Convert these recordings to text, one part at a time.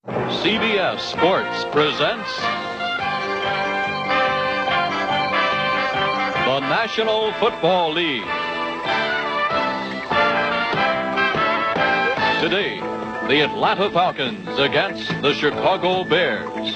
CBS Sports presents the National Football League. Today, the Atlanta Falcons against the Chicago Bears.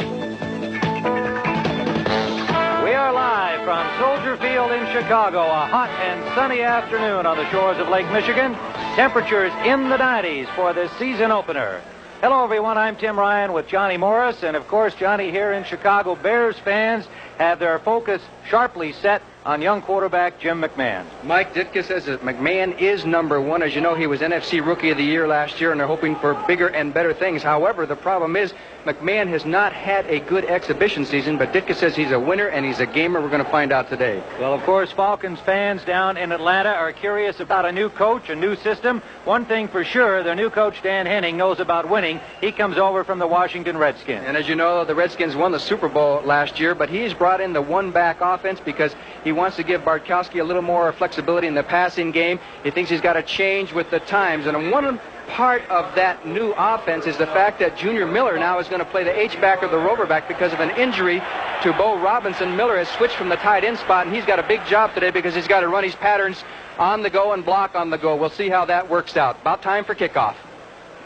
We are live from Soldier Field in Chicago, a hot and sunny afternoon on the shores of Lake Michigan. Temperatures in the 90s for this season opener. Hello, everyone. I'm Tim Ryan with Johnny Morris. And, of course, Johnny, here in Chicago, Bears fans have their focus sharply set on young quarterback Jim McMahon. Mike Ditka says that McMahon is number one. As you know, he was NFC Rookie of the Year last year, and they're hoping for bigger and better things. However, the problem is McMahon has not had a good exhibition season, but Ditka says he's a winner and he's a gamer. We're going to find out today. Well, of course, Falcons fans down in Atlanta are curious about a new coach, a new system. One thing for sure, their new coach, Dan Henning, knows about winning. He comes over from the Washington Redskins. And as you know, the Redskins won the Super Bowl last year, but he's brought in the one-back offense because he wants to give Bartkowski a little more flexibility in the passing game. He thinks he's got to change with the times. And one part of that new offense is the fact that Junior Miller now is going to play the H-back or the rover back because of an injury to Bo Robinson. Miller has switched from the tight end spot, and he's got a big job today because he's got to run his patterns on the go and block on the go. We'll see how that works out. About time for kickoff.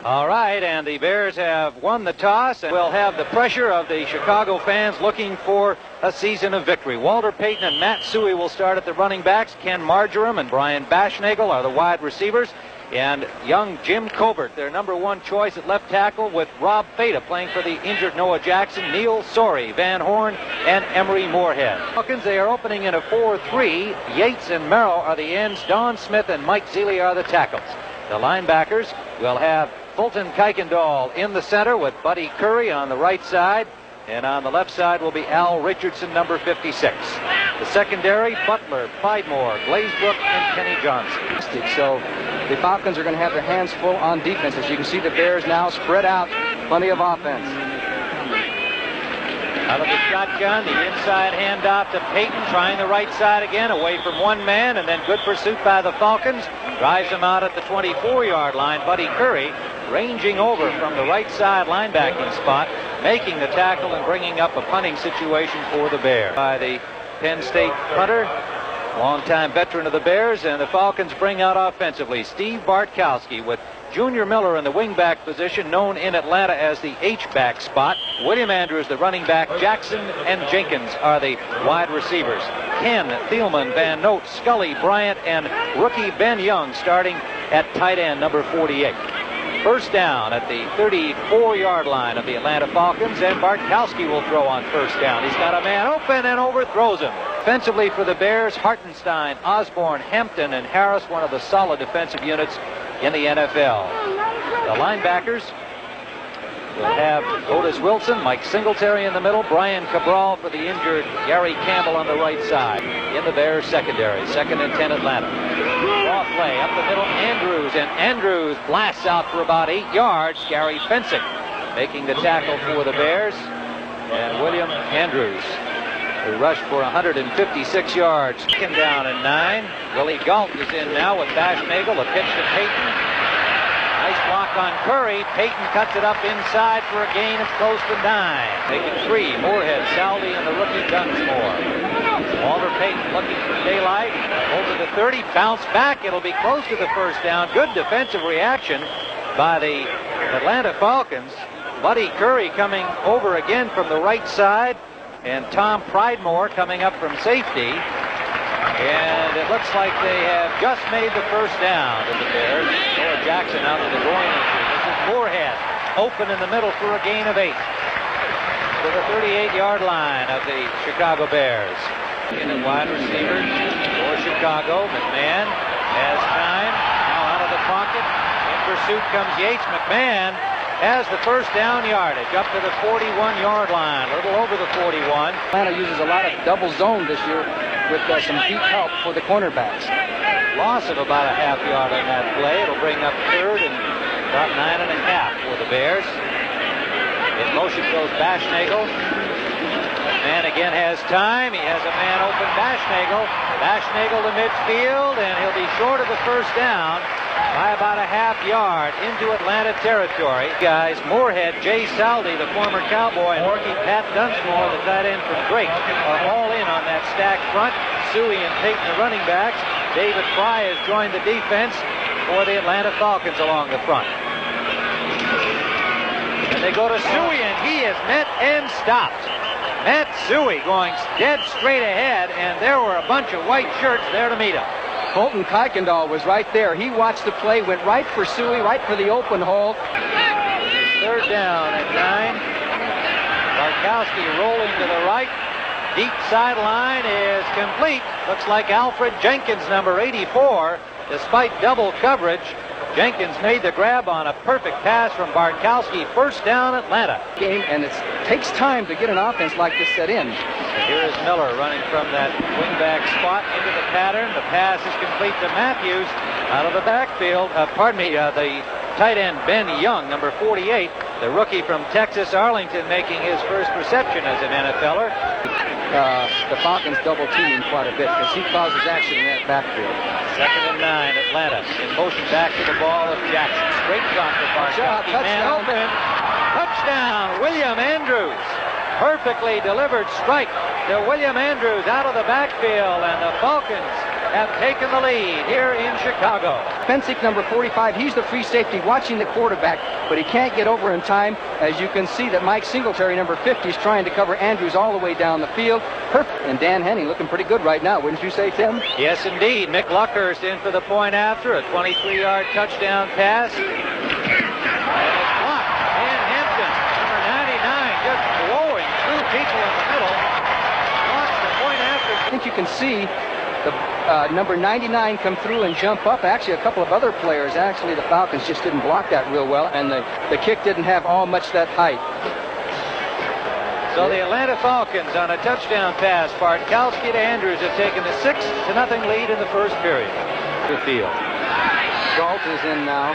All right, and the Bears have won the toss and will have the pressure of the Chicago fans looking for a season of victory. Walter Payton and Matt Suhey will start at the running backs. Ken Marjoram and Brian Bashnagel are the wide receivers. And young Jim Covert, their number one choice at left tackle, with Rob Fata playing for the injured Noah Jackson, Neil Sorey, Van Horn, and Emery Moorhead. Falcons, they are opening in a 4-3. Yates and Merrill are the ends. Don Smith and Mike Zealy are the tackles. The linebackers will have Fulton Kuykendall in the center with Buddy Curry on the right side. And on the left side will be Al Richardson, number 56. The secondary, Butler, Pridemore, Glazebrook, and Kenny Johnson. So the Falcons are going to have their hands full on defense. As you can see, the Bears now spread out. Plenty of offense. Out of the shotgun, the inside handoff to Payton, trying the right side again, away from one man, and then good pursuit by the Falcons. Drives him out at the 24-yard line. Buddy Curry ranging over from the right side linebacking spot, making the tackle and bringing up a punting situation for the Bears. By the Penn State punter, longtime veteran of the Bears, and the Falcons bring out offensively Steve Bartkowski with Junior Miller in the wingback position, known in Atlanta as the H-back spot. William Andrews, the running back. Jackson and Jenkins are the wide receivers. Ken, Thielman, Van Note, Scully, Bryant, and rookie Ben Young starting at tight end, number 48. First down at the 34-yard line of the Atlanta Falcons, and Bartkowski will throw on first down. He's got a man open and overthrows him. Defensively for the Bears, Hartenstein, Osborne, Hampton, and Harris, one of the solid defensive units in the NFL. The linebackers will have Otis Wilson, Mike Singletary in the middle, Brian Cabral for the injured Gary Campbell on the right side. In the Bears secondary, 2nd and 10 Atlanta. Draw play up the middle, Andrews, and Andrews blasts out for about 8 yards. Gary Fensick making the tackle for the Bears. And William Andrews, who rushed for 156 yards. Second down and 9. Willie Galt is in now with Bashnagel. A pitch to Payton. Nice block on Curry. Payton cuts it up inside for a gain of close to 9. Making 3. Moorhead, Saldi, and the rookie Dunsmore. Walter Payton looking for daylight. Over the 30. Bounce back. It'll be close to the first down. Good defensive reaction by the Atlanta Falcons. Buddy Curry coming over again from the right side. And Tom Pridemore coming up from safety. And it looks like they have just made the first down to the Bears. Noah Jackson out with a groin injury. This is Moorhead open in the middle for a gain of 8. To the 38-yard line of the Chicago Bears. In the wide receivers for Chicago. McMahon has time. Now out of the pocket. In pursuit comes Yates. McMahon has the first down yardage up to the 41-yard line, a little over the 41. Atlanta uses a lot of double zone this year with some deep help for the cornerbacks. Loss of about a half yard on that play. It'll bring up 3rd and about 9.5 for the Bears. In motion goes Bashnagel. Man again has time. He has a man open, Bashnagel. Bashnagel to midfield, and he'll be short of the first down. by about a half yard into Atlanta territory. Guys, Moorhead, Jay Saldi, the former Cowboy, and rookie Pat Dunsmore, the tight end from Drake, are all in on that stacked front. Suey and Payton, the running backs. David Fry has joined the defense for the Atlanta Falcons along the front. And they go to Suey, and he is met and stopped. Matt Suey going dead straight ahead, and there were a bunch of white shirts there to meet him. Colton Kuykendall was right there. He watched the play, went right for Suey, right for the open hole. Third down at 9. Barkowski rolling to the right. Deep sideline is complete. Looks like Alfred Jenkins, number 84. Despite double coverage, Jenkins made the grab on a perfect pass from Barkowski. First down, Atlanta. And it takes time to get an offense like this set in. And here is Miller running from that wingback spot into the pattern. The pass is complete to Matthews out of the backfield. The tight end Ben Young, number 48, the rookie from Texas, Arlington, making his first reception as an NFLer. The Falcons double team him quite a bit because he causes action in that backfield. 2nd and 9, Atlanta in motion back to the ball of Jackson. Straight shot for Barkowski. Man open. Touchdown, William Andrews. Perfectly delivered strike to William Andrews out of the backfield, and the Falcons have taken the lead here in Chicago. Fensick, number 45, he's the free safety watching the quarterback, but he can't get over in time. As you can see that Mike Singletary, number 50, is trying to cover Andrews all the way down the field. Perfect. And Dan Henning looking pretty good right now, wouldn't you say, Tim? Yes, indeed. Mick Luckhurst in for the point after, a 23-yard touchdown pass. And it's blocked. Dan Hampton, number 99, just blowing through people in the middle. Blocks the point after. I think you can see the number 99 come through and jump up. Actually, a couple of other players, actually, the Falcons just didn't block that real well, and the kick didn't have all much that height. So the Atlanta Falcons on a touchdown pass. Bartkowski to Andrews have taken the 6-0 lead in the first period. The field. Galt is in now.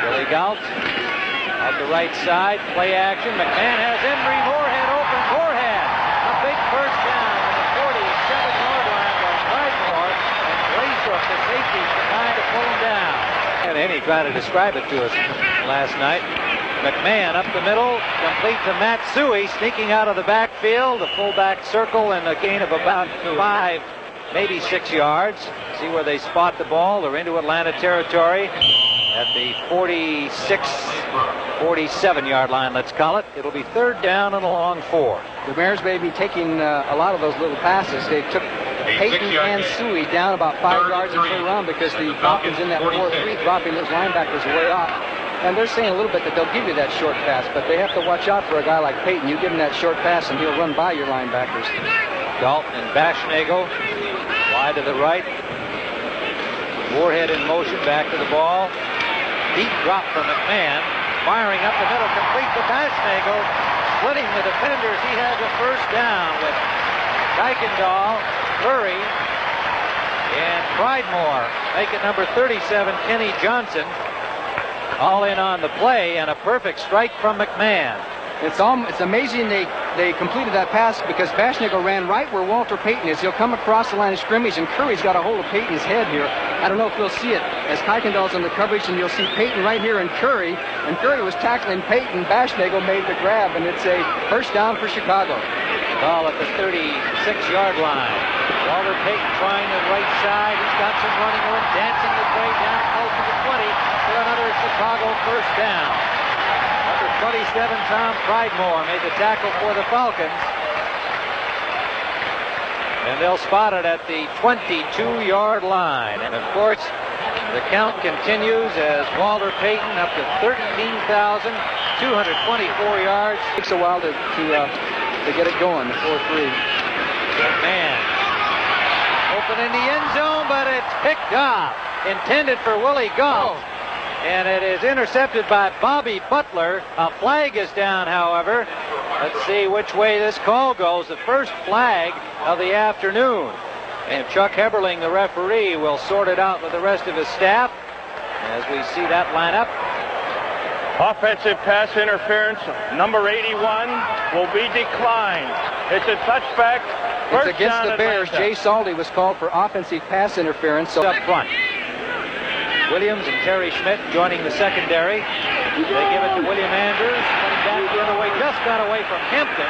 Billy Galt out the right side. Play action. McMahon has Emory Moorhead open. Moorhead. A big first down at the 47-yard line by Clydemore. And Glaysbrook, the safety, trying to pull him down. And Henny tried to describe it to us last night. McMahon up the middle, complete to Matt Suey, sneaking out of the backfield, the fullback circle, and a gain of about 5, maybe 6 yards. See where they spot the ball. They're into Atlanta territory at the 47-yard line, let's call it. It'll be 3rd down and a long 4. The Bears may be taking a lot of those little passes. They took Payton and Suey down about 5 yards in the round because the Falcons in that 4-3 dropping those linebackers way off. And they're saying a little bit that they'll give you that short pass, but they have to watch out for a guy like Payton. You give him that short pass and he'll run by your linebackers. Dalton and Bashnagle wide to the right. Moorhead in motion back to the ball. Deep drop from McMahon. Firing up the middle, complete to Bashnagle. Splitting the defenders. He has a first down with Kuykendall, Curry, and Pridemore. Make it number 37, Kenny Johnson. All in on the play, and a perfect strike from McMahon. It's amazing they completed that pass because Bashnagle ran right where Walter Payton is. He'll come across the line of scrimmage, and Curry's got a hold of Payton's head here. I don't know if we'll see it as Kuykendall's in the coverage, and you'll see Payton right here and Curry was tackling Payton. Bashnagle made the grab, and it's a first down for Chicago. Ball at the 36-yard line. Walter Payton trying the right side. He's got some running room, dancing his way down close to the 20 for another Chicago first down. Number 27, Tom Pridemore, made the tackle for the Falcons. And they'll spot it at the 22-yard line. And, of course, the count continues as Walter Payton up to 13,224 yards. Takes a while to get it going, the 4-3. Man, open in the end zone, but it's picked off. Intended for Willie Galt. And it is intercepted by Bobby Butler. A flag is down, however. Let's see which way this call goes. The first flag of the afternoon. And Chuck Heberling, the referee, will sort it out with the rest of his staff as we see that lineup. Offensive pass interference, number 81, will be declined. It's a touchback It's against down, the Bears. Atlanta. Jay Salty was called for offensive pass interference. So Up front. Williams and Terry Schmidt joining the secondary. They give it to William Andrews. Coming back the other way. Just got away from Hampton.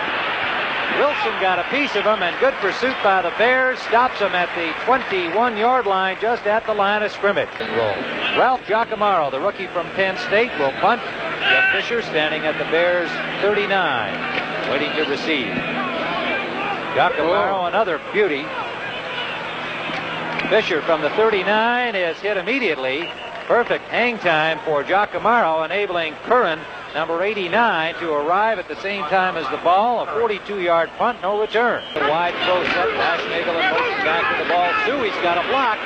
Wilson got a piece of him, and good pursuit by the Bears. Stops him at the 21-yard line, just at the line of scrimmage. Ralph Giacomarro, the rookie from Penn State, will punt. Jeff Fisher standing at the Bears' 39, waiting to receive. Giacomarro, another beauty. Fisher from the 39 is hit immediately. Perfect hang time for Giacomarro, enabling Curran, number 89, to arrive at the same time as the ball. A 42-yard punt, no return. A wide throw set. Ashnagle in motion back to the ball. Suey's got a block.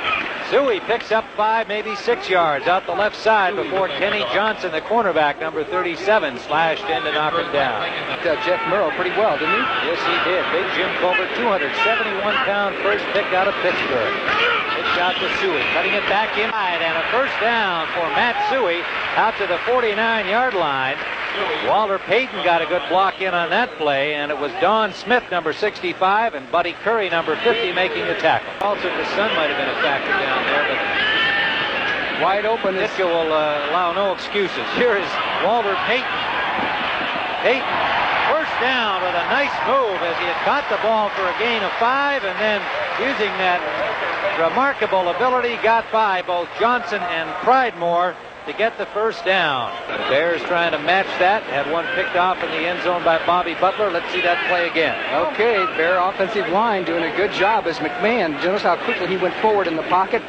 Suey picks up 5, maybe 6 yards out the left side before Kenny Johnson, the cornerback, number 37, slashed in to knock him down. Jeff Murrow pretty well, didn't he? Yes, he did. Big Jim Colbert, 271-pound first pick out of Pittsburgh. Pitch out to Suey, cutting it back inside, and a first down for Matt Suey out to the 49-yard line. Walter Payton got a good block in on that play, and it was Don Smith, number 65, and Buddy Curry, number 50, making the tackle. Also, the sun might have been a factor down there, but Wide open. Ditka will allow no excuses. Here is Walter Payton. Payton, first down with a nice move as he had caught the ball for a gain of 5, and then using that remarkable ability got by both Johnson and Pridemore to get the first down. The Bears trying to match that. Had one picked off in the end zone by Bobby Butler. Let's see that play again. Okay, Bear offensive line doing a good job as McMahon. Notice how quickly he went forward in the pocket.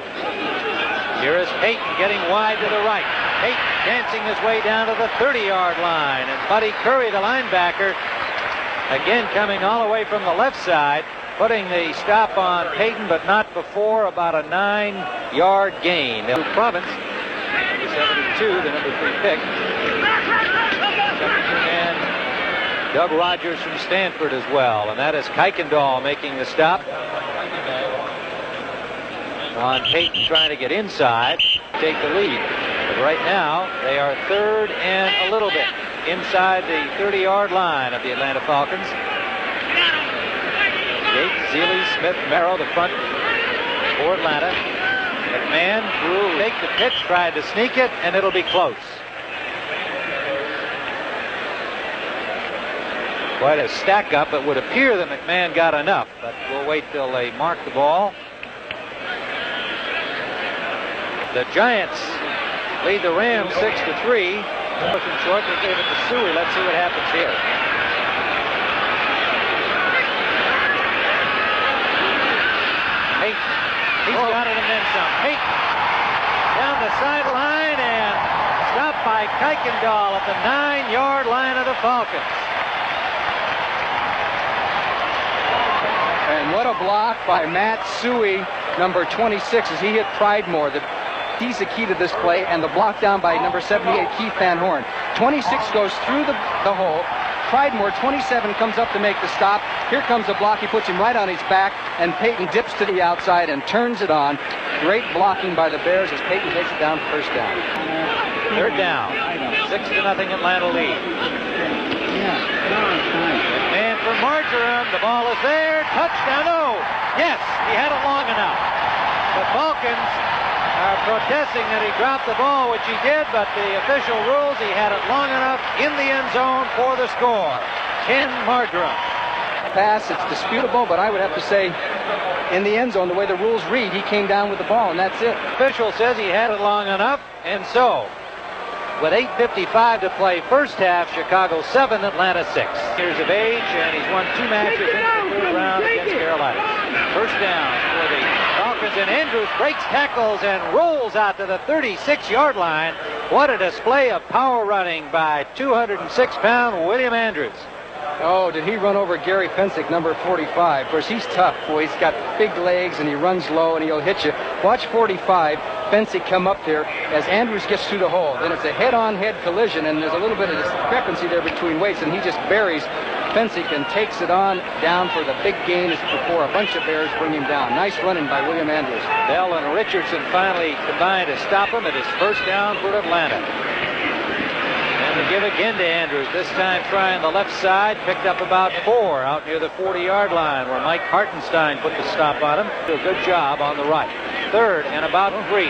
Here is Payton getting wide to the right. Payton dancing his way down to the 30-yard line. And Buddy Curry, the linebacker, again coming all the way from the left side, putting the stop on Payton, but not before about a 9-yard gain. The Province, number 72, the number 3 pick. And Doug Rogers from Stanford as well. And that is Kuykendall making the stop on Payton, trying to get inside, take the lead. But right now, they are third and a little bit inside the 30-yard line of the Atlanta Falcons. Yates, Seeley, Smith, Merrill, the front for Atlanta. McMahon threw, take the pitch, tried to sneak it, and it'll be close. Quite a stack up. It would appear that McMahon got enough, but we'll wait till they mark the ball. The Giants lead the Rams 6-3. Pushing short, they gave it to Suey. Let's see what happens here. Payton, he's got it and then some. Payton down the sideline and stopped by Kuykendall at the 9-yard line of the Falcons. And what a block by Matt Suey, number 26, as he hit Pridemore. He's the key to this play, and the block down by number 78, Keith Van Horn. 26 goes through the hole. Pridemore, 27, comes up to make the stop. Here comes the block. He puts him right on his back, and Payton dips to the outside and turns it on. Great blocking by the Bears as Payton takes it down for first down. Third down. 6-0 Atlanta lead. Man for Marjoram. The ball is there. Touchdown. No. Yes, he had it long enough. The Falcons are protesting that he dropped the ball, which he did, but the official rules he had it long enough in the end zone for the score. Ken Marjoram. Pass, it's disputable, but I would have to say in the end zone, the way the rules read, he came down with the ball, and that's it. Official says he had it long enough, and so with 8:55 to play first half, Chicago 7, Atlanta 6. Years of age, and he's won 2 matches in the third round against Carolina. First down for the Falcons, and Andrews breaks tackles and rolls out to the 36-yard line. What a display of power running by 206-pound William Andrews. Oh, did he run over Gary Pensick, number 45? Of course, he's tough. Boy, he's got big legs, and he runs low, and he'll hit you. Watch 45, Pensick come up there as Andrews gets through the hole. Then it's a head-on-head collision, and there's a little bit of discrepancy there between weights, and he just buries Pensick and takes it on down for the big gain before a bunch of Bears bring him down. Nice running by William Andrews. Bell and Richardson finally combined to stop him. It is first down for Atlanta. And to give it again to Andrews, this time trying the left side, picked up about 4 out near the 40-yard line where Mike Hartenstein put the stop on him. Did a good job on the right. 3rd and about 3.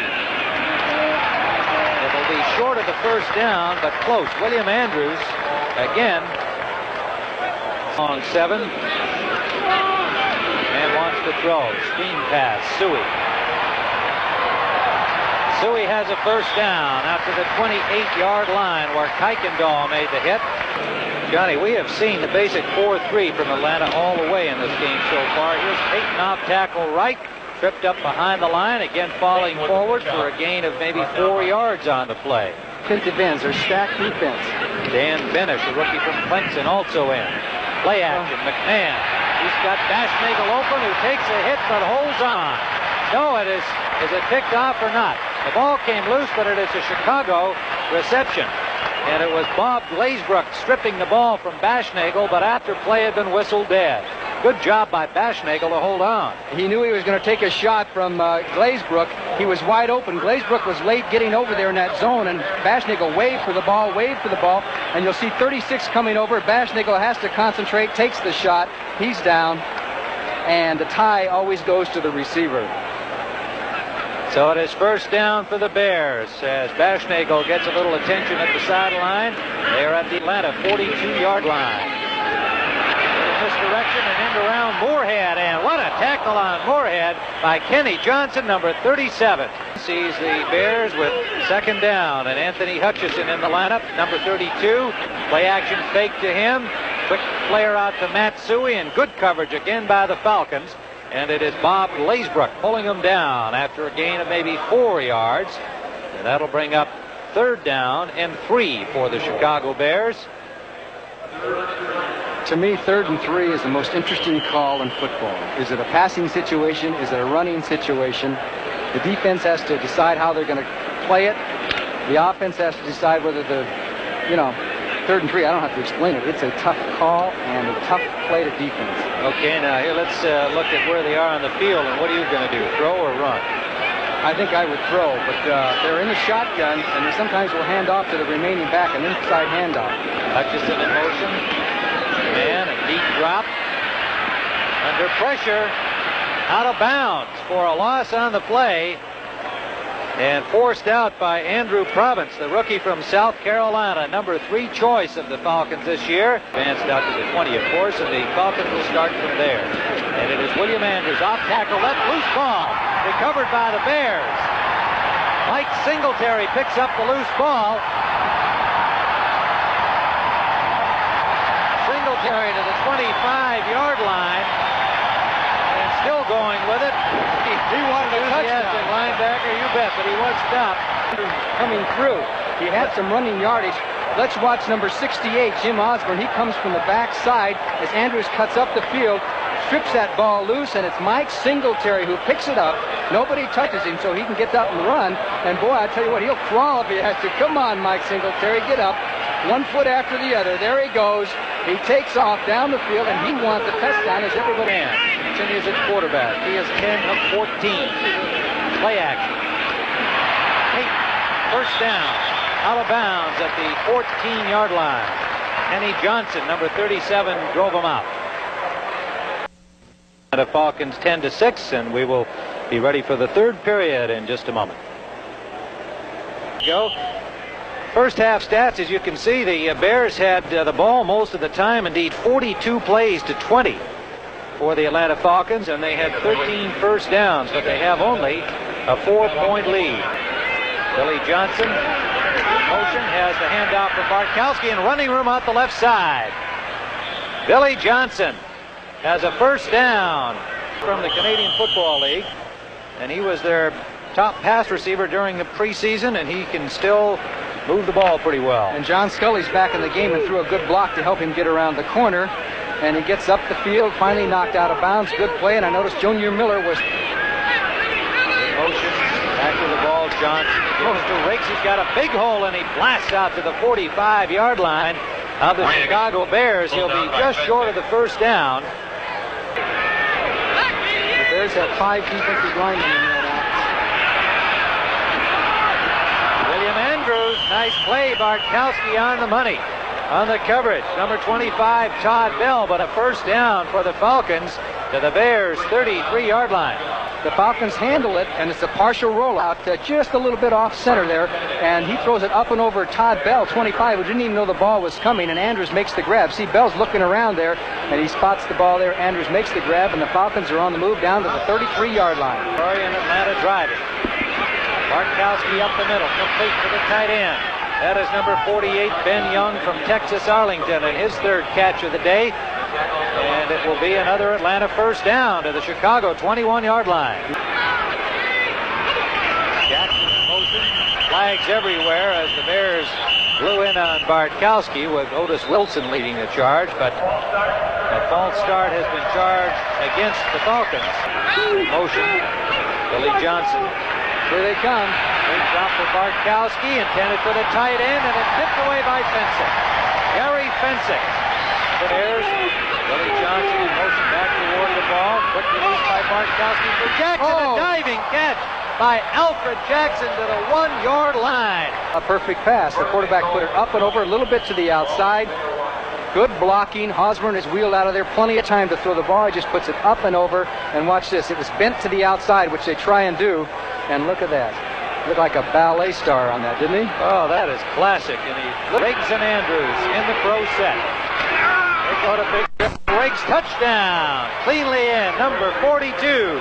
It'll be short of the first down, but close. William Andrews again on 7 and wants to throw. Screen pass, Suey. Suey has a first down out to the 28-yard line where Kuykendall made the hit. Johnny, we have seen the basic 4-3 from Atlanta all the way in this game so far. Here's Payton off tackle right, tripped up behind the line, again falling forward for a gain of maybe 4 yards on the play. Defensive ends are stacked defense. Dan Benish, a rookie from Clemson, also in. Play action, McMahon. He's got Bashnagle open, who takes a hit but holds on. No, it is it picked off or not? The ball came loose, but it is a Chicago reception. And it was Bob Glazebrook stripping the ball from Bashnagle, but after play had been whistled dead. Good job by Bashnagle to hold on. He knew he was going to take a shot from Glazebrook. He was wide open. Glazebrook was late getting over there in that zone, and Bashnagle waved for the ball, and you'll see 36 coming over. Bashnagle has to concentrate, takes the shot. He's down, and the tie always goes to the receiver. So it is first down for the Bears as Bashnagle gets a little attention at the sideline. They are at the Atlanta 42-yard line. Misdirection and end around Moorhead, and what a tackle on Moorhead by Kenny Johnson, number 37. Sees the Bears with second down, and Anthony Hutchison in the lineup, number 32. Play action fake to him. Quick flare out to Matt Suey, and good coverage again by the Falcons. And it is Bob Glazebrook pulling them down after a gain of maybe 4 yards. And that'll bring up 3rd down and 3 for the Chicago Bears. To me, 3rd and 3 is the most interesting call in football. Is it a passing situation? Is it a running situation? The defense has to decide how they're going to play it. The offense has to decide whether 3rd and 3, I don't have to explain it. It's a tough call and a tough play to defense. Okay, now here let's look at where they are on the field, and what are you going to do, throw or run? I think I would throw, but they're in the shotgun, and they sometimes will hand off to the remaining back, an inside handoff. Hutchison in motion, and a deep drop. Under pressure, out of bounds for a loss on the play. And forced out by Andrew Province, the rookie from South Carolina, number 3 choice of the Falcons this year. Advanced out to the 20, of course, and the Falcons will start from there. And it is William Andrews off tackle, left, loose ball, recovered by the Bears. Mike Singletary picks up the loose ball. Singletary to the 25-yard line. And still going with it. He wanted a touchdown. Linebacker, you bet, but he was stopped. Coming through. He had some running yardage. Let's watch number 68, Jim Osborne. He comes from the backside as Andrews cuts up the field, strips that ball loose, and it's Mike Singletary who picks it up. Nobody touches him, so he can get up and run. And boy, I tell you what, he'll crawl if he has to. Come on, Mike Singletary, get up. 1 foot after the other. There he goes. He takes off down the field, and he wants a touchdown as everybody can. Continues at quarterback. He is 10 of 14. Play action. First down. Out of bounds at the 14-yard line. Kenny Johnson, number 37, drove him out. The Falcons 10-6, and we will be ready for the 3rd period in just a moment. Go. First half stats, as you can see, the Bears had the ball most of the time. Indeed, 42 plays to 20 for the Atlanta Falcons, and they had 13 first downs, but they have only a 4-point lead. Billy Johnson, motion, has the handoff for Bartkowski, and running room out the left side. Billy Johnson has a first down from the Canadian Football League, and he was their top pass receiver during the preseason, and he can still move the ball pretty well. And John Scully's back in the game and threw a good block to help him get around the corner. And he gets up the field, finally knocked out of bounds. Good play, and I noticed Junior Miller was in motion. Back to the ball. Johnson goes to Riggs. He's got a big hole, and he blasts out to the 45-yard line of the Chicago Bears. He'll be just short of the first down. The Bears have 5 defensive linemen in that. William Andrews Nice play. Bartkowski on the money. On the coverage, number 25, Todd Bell, but a first down for the Falcons to the Bears' 33-yard line. The Falcons handle it, and it's a partial rollout, just a little bit off center there, and he throws it up and over Todd Bell, 25, who didn't even know the ball was coming, and Andrews makes the grab. See, Bell's looking around there, and he spots the ball there. Andrews makes the grab, and the Falcons are on the move down to the 33-yard line. Rory and Atlanta driving. Bartkowski up the middle, complete to the tight end. That is number 48, Ben Young from Texas Arlington, and his third catch of the day. And it will be another Atlanta first down to the Chicago 21-yard line. Jackson in motion, flags everywhere as the Bears blew in on Bartkowski with Otis Wilson leading the charge, but a false start has been charged against the Falcons. Motion, Billy Johnson. Here they come. Big drop for Bartkowski, intended for the tight end, and it's tipped away by Fensick. Gary Fensick. The Bears, Billy Johnson in motion back toward the ball. Quick release by Bartkowski for Jackson. A diving catch by Alfred Jackson to the 1-yard line. A perfect pass. The quarterback put it up and over a little bit to the outside. Good blocking. Hosmer is wheeled out of there. Plenty of time to throw the ball. He just puts it up and over. And watch this. It was bent to the outside, which they try and do. And look at that. Looked like a ballet star on that, didn't he? Oh, that is classic. And he Riggs and Andrews in the pro set. They go to Big Riggs, touchdown. Cleanly in, number 42.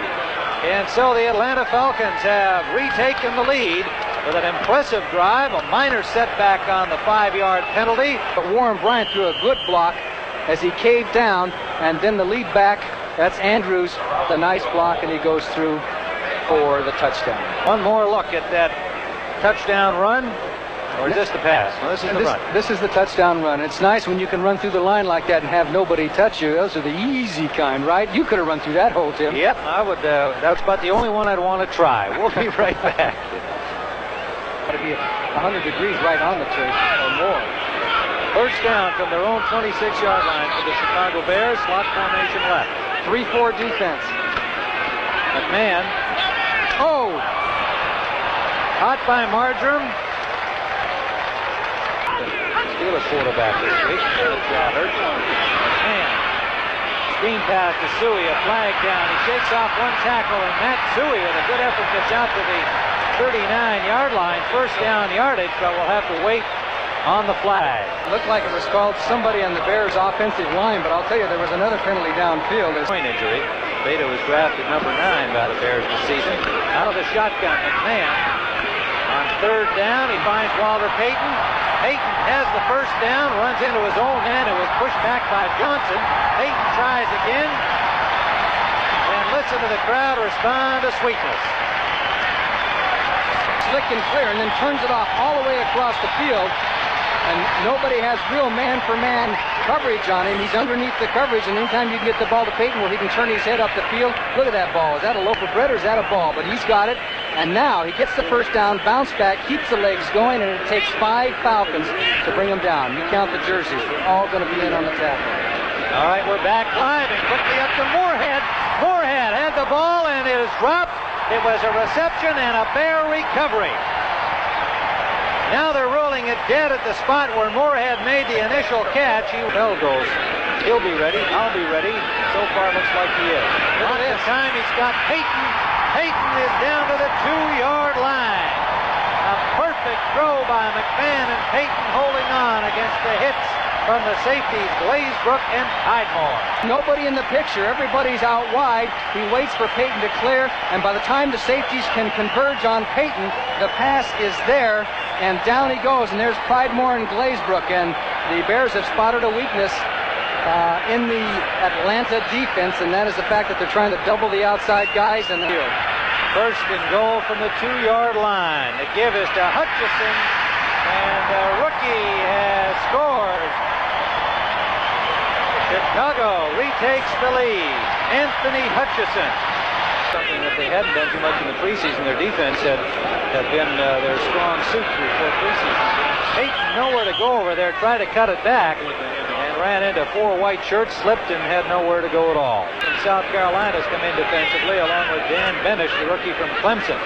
And so the Atlanta Falcons have retaken the lead with an impressive drive, a minor setback on the 5-yard penalty. But Warren Bryant threw a good block as he caved down, and then the lead back, that's Andrews, the nice block, and he goes through for the touchdown. One more look at that touchdown run, or is this the pass? No, this is the run. This is the touchdown run. It's nice when you can run through the line like that and have nobody touch you. Those are the easy kind, right? You could have run through that hole, Tim. Yep, I would. That's about the only one I'd want to try. We'll be right back. Got to be 100 degrees right on the turf or more. First down from their own 26-yard line for the Chicago Bears. Slot formation left. 3-4 defense. McMahon. Oh! Caught by Marjoram. Steelers quarterback this week. Goddard. Man. Screen pass to Suey. A flag down. He shakes off one tackle, and Matt Suey with a good effort gets out to the 39-yard line. First down yardage, but we'll have to wait on the flag. It looked like it was called somebody on the Bears' offensive line, but I'll tell you, there was another penalty downfield. Point injury. Beta was drafted number 9 by the Bears this season. Out of the shotgun, McMahon. On third down, he finds Walter Payton. Payton has the first down, runs into his own man. It was pushed back by Johnson. Payton tries again. And listen to the crowd respond to sweetness. Slick and clear, and then turns it off all the way across the field. And nobody has real man-for-man coverage on him. He's underneath the coverage, and anytime you can get the ball to Payton where he can turn his head up the field, look at that ball. Is that a loaf of bread or is that a ball? But he's got it, and now he gets the first down, bounce back, keeps the legs going, and it takes 5 Falcons to bring him down. You count the jerseys. They're all going to be in on the tackle. All right, we're back live, and quickly up to Moorhead. Moorhead had the ball, and it is dropped. It was a reception and a Bear recovery. Now they're ruling it dead at the spot where Moorhead made the initial catch. Bell goes. He'll be ready. I'll be ready. So far, looks like he is. Look at this time. He's got Payton. Payton is down to the 2-yard line. A perfect throw by McMahon, and Payton holding on against the hits from the safeties, Glazebrook and Tidemore. Nobody in the picture. Everybody's out wide. He waits for Payton to clear, and by the time the safeties can converge on Payton, the pass is there, and down he goes. And there's Tidemore and Glazebrook, and the Bears have spotted a weakness in the Atlanta defense, and that is the fact that they're trying to double the outside guys in the field. First and goal from the 2-yard line. The give is to Hutchison, and the rookie has scored. Chicago retakes the lead. Anthony Hutchison. Something that they hadn't done too much in the preseason. Their defense had been their strong suit before preseason. Payton nowhere to go over there, tried to cut it back, and ran into 4 white shirts, slipped, and had nowhere to go at all. From South Carolina's come in defensively, along with Dan Benish, the rookie from Clemson.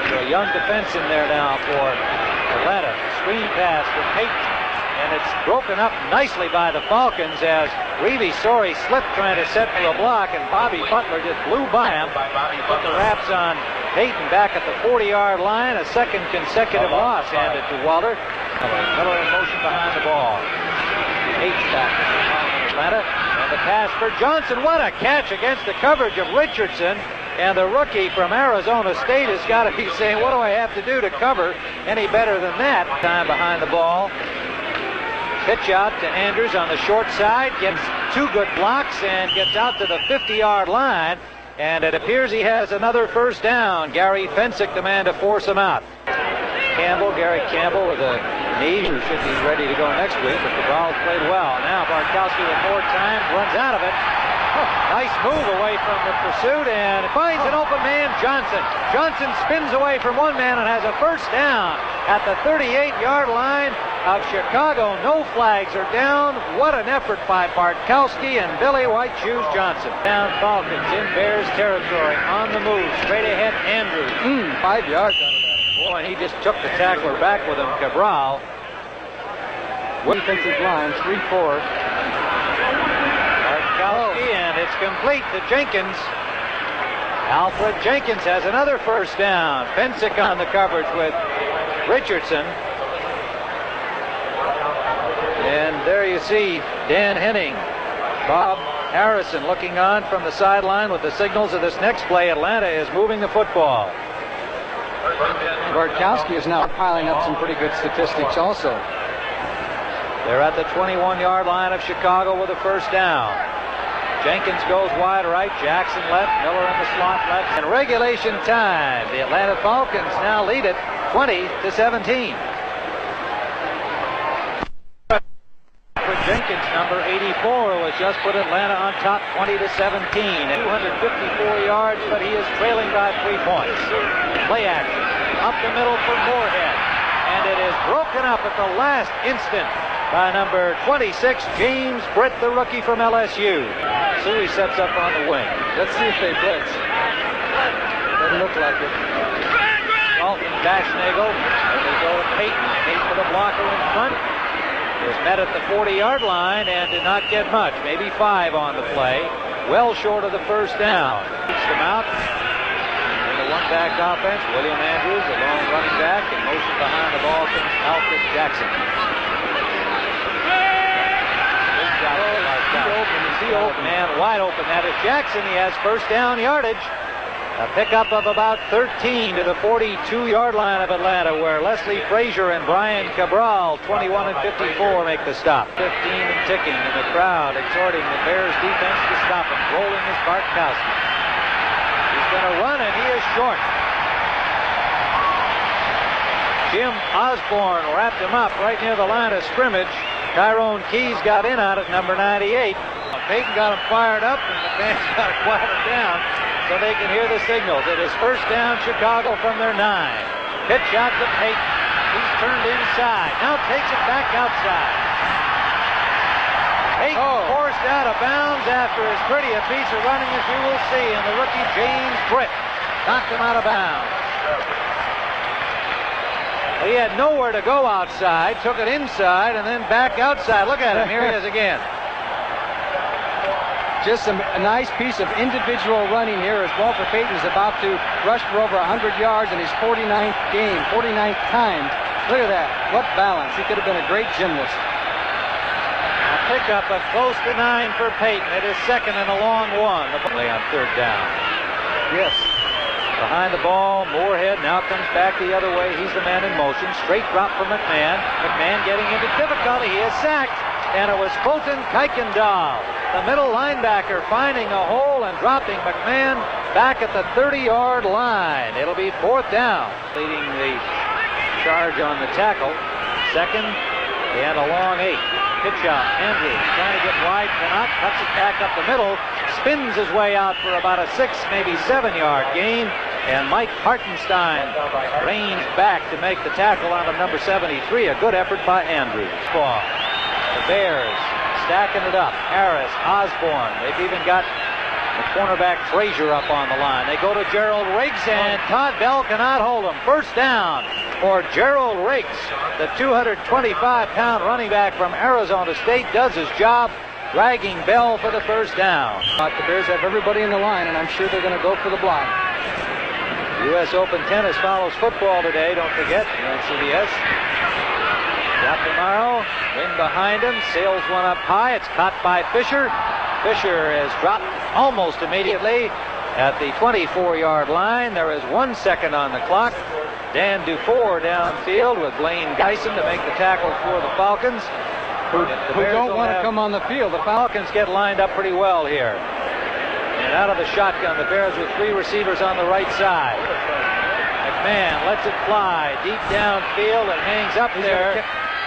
So a young defense in there now for Atlanta. screen pass for Payton. And it's broken up nicely by the Falcons as Reeve Sorey slipped trying to set for a block, and Bobby Butler just blew by him. Put the wraps on Payton back at the 40-yard line. A second consecutive loss handed to Walter. Miller in motion behind the ball. H-back in Atlanta. And the pass for Johnson. What a catch against the coverage of Richardson. And the rookie from Arizona State has got to be saying, what do I have to do to cover any better than that? Time behind the ball. Pitch out to Andrews on the short side. Gets two good blocks and gets out to the 50-yard line. And it appears he has another first down. Gary Fensick, the man to force him out. Gary Campbell with a knee who should be ready to go next week, but Cabral's played well. Now Bartkowski with more time, runs out of it. Nice move away from the pursuit and finds an open man, Johnson. Johnson spins away from one man and has a first down at the 38-yard line of Chicago. No flags are down. What an effort by Bartkowski and Billy White Shoes Johnson. Down Falcons in Bears territory on the move. Straight ahead Andrews. 5 yards out of that. Boy, and he just took the tackler back with him, Cabral. Defensive line, 3-4. Bartkowski, and it's complete to Jenkins. Alfred Jenkins has another first down. Fensick on the coverage with Richardson. And there you see Dan Henning. Bob Harrison looking on from the sideline with the signals of this next play. Atlanta is moving the football. Bartkowski is now piling up some pretty good statistics also. They're at the 21-yard line of Chicago with a first down. Jenkins goes wide right, Jackson left, Miller in the slot left. And regulation time. The Atlanta Falcons now lead it 20-17. For Jenkins, number 84, who has just put Atlanta on top 20-17. 254 yards, but he is trailing by 3 points. Play action. Up the middle for Moorhead. And it is broken up at the last instant by number 26, James Britt, the rookie from LSU. Suey sets up on the wing. Let's see if they blitz. Doesn't look like it. Dalton Dashnagel. They go to Payton. Payton for the blocker in front. Is met at the 40-yard line and did not get much. Maybe 5 on the play. Well short of the first down. Keeps them out. In the one-back offense, William Andrews, a long running back, in motion behind the ball comes Alfred Jackson. He's open, man, wide open. That is Jackson. He has first down yardage. A pickup of about 13 to the 42-yard line of Atlanta, where Leslie Frazier and Brian Cabral, 21 and 54, make the stop. 15 and ticking, and the crowd exhorting the Bears defense to stop him. Rolling is Bartkowski. He's going to run, and he is short. Jim Osborne wrapped him up right near the line of scrimmage. Tyrone Keys got in on it, number 98. Payton got him fired up, and the fans got to quiet him down so they can hear the signals. It is first down Chicago from their 9. Pitch out to Payton. He's turned inside. Now takes it back outside. Payton forced out of bounds after as pretty a piece of running as you will see, and the rookie James Britt knocked him out of bounds. He had nowhere to go outside, took it inside, and then back outside. Look at him. Here he is again. Just a nice piece of individual running here as Walter Payton is about to rush for over 100 yards in his 49th game, 49th time. Look at that. What balance. He could have been a great gymnast. A pickup of close to 9 for Payton. It is second and a long one. The play on third down. Yes. Behind the ball, Moorhead now comes back the other way. He's the man in motion. Straight drop for McMahon. McMahon getting into difficulty. He is sacked. And it was Fulton Kuykendall, the middle linebacker, finding a hole and dropping McMahon back at the 30-yard line. It'll be fourth down. Leading the charge on the tackle. Second and a long 8. Pitch out. Andrews trying to get wide. Cannot. Cuts it back up the middle. Spins his way out for about a 6, maybe 7-yard gain. And Mike Hartenstein reins back to make the tackle on number 73. A good effort by Andrews. Ball. The Bears stacking it up. Harris, Osborne. They've even got the cornerback Frazier up on the line. They go to Gerald Riggs, and Todd Bell cannot hold him. First down. for Gerald Rakes. The 225-pound running back from Arizona State does his job, dragging Bell for the first down. The Bears have everybody in the line, and I'm sure they're going to go for the block. U.S. Open tennis follows football today, don't forget, on CBS. Got tomorrow, wind behind him, sails one up high. It's caught by Fisher. Fisher is dropped almost immediately at the 24-yard line. There is 1 second on the clock. Dan Dufour downfield with Blaine Dyson to make the tackle for the Falcons. Who don't want to come on the field. The Falcons get lined up pretty well here. And out of the shotgun, the Bears with 3 receivers on the right side. McMahon lets it fly deep downfield and hangs up there.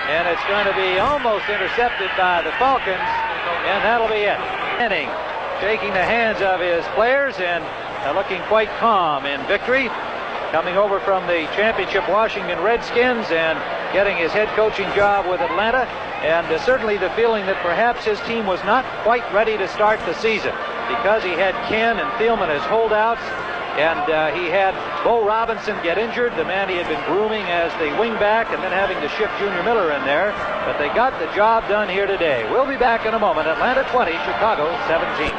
And it's going to be almost intercepted by the Falcons. And that'll be it. Manning shaking the hands of his players and looking quite calm in victory. Coming over from the championship Washington Redskins and getting his head coaching job with Atlanta. And certainly the feeling that perhaps his team was not quite ready to start the season because he had Ken and Thielman as holdouts. And he had Bo Robinson get injured, the man he had been grooming as the wingback, and then having to shift Junior Miller in there. But they got the job done here today. We'll be back in a moment. Atlanta 20, Chicago 17.